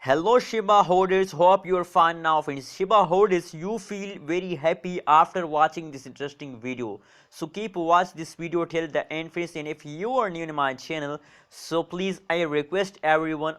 Hello Shiba holders, hope you are fine now friends. Shiba holders, you feel very happy after watching this interesting video. So keep watch this video till the end friends, and if you are new to my channel, so please I request everyone,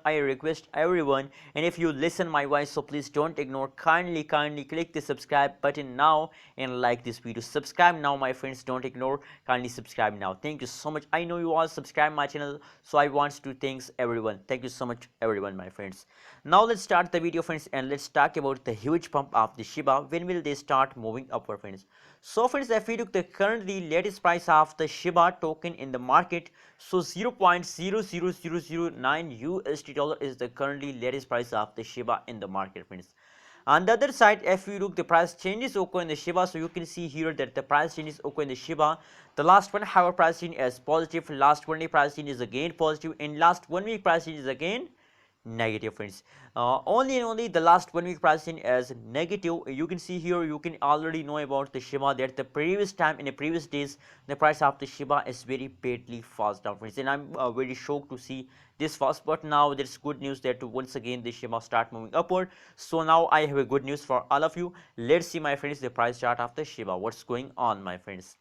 and if you listen my voice, so please don't ignore, kindly click the subscribe button now and like this video. Subscribe now my friends, don't ignore, kindly subscribe now. Thank you so much. I know you all subscribe my channel, so I want to thank everyone. Thank you so much everyone my friends. Now let's start the video friends, and let's talk about the huge pump of the Shiba. When will they start moving upward friends? So friends, if we look the currently latest price of the Shiba token in the market, so 0.00009 USD dollar is the currently latest price of the Shiba in the market friends. On the other side, if you look the price changes occur in the Shiba, so you can see here that the price changes occur in the Shiba. The last 1 hour price change is positive, last 1 day price change is again positive, and last 1 week price change is again negative friends. Only and only the last 1 week pricing is negative. You can see here, you can already know about the Shiba that the previous time in the previous days the price of the Shiba is very badly fast down friends, and I'm very shocked to see this fast. But now there's good news that once again the Shiba start moving upward. So now I have a good news for all of you. Let's see my friends the price chart of the Shiba, what's going on my friends.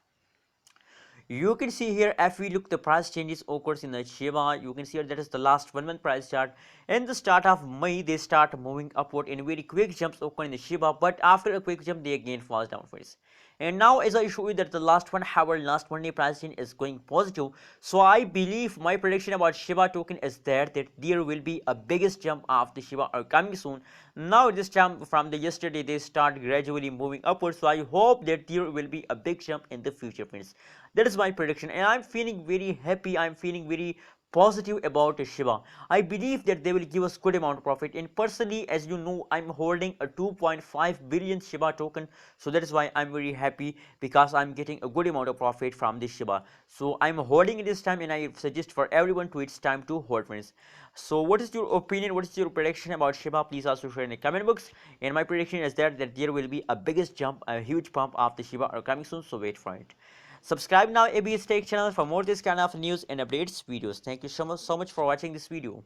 You can see here, if we look the price changes occurs in the Shiba, you can see here that is the last 1 month price chart. In the start of May, they start moving upward in very quick jumps occur in the Shiba, but after a quick jump they again falls down first. And now as I show you that the last 1 hour, last 1 day price change is going positive. So I believe my prediction about Shiba token is that there will be a biggest jump of the Shiba are coming soon. Now this jump from the yesterday they start gradually moving upwards, so I hope that there will be a big jump in the future friends. That is my prediction, and I'm feeling very happy, I'm feeling very positive about Shiba. I believe that they will give us good amount of profit, and personally, as you know, I'm holding a 2.5 billion Shiba token, so that is why I'm very happy, because I'm getting a good amount of profit from this Shiba. So I'm holding it this time, and I suggest for everyone to it's time to hold friends. So what is your opinion, what is your prediction about Shiba? Please also share in the comment box. And my prediction is that there will be a biggest jump, a huge pump of the Shiba are coming soon, so wait for it. Subscribe now ABS Tech channel for more this kind of news and updates videos. Thank you so much for watching this video.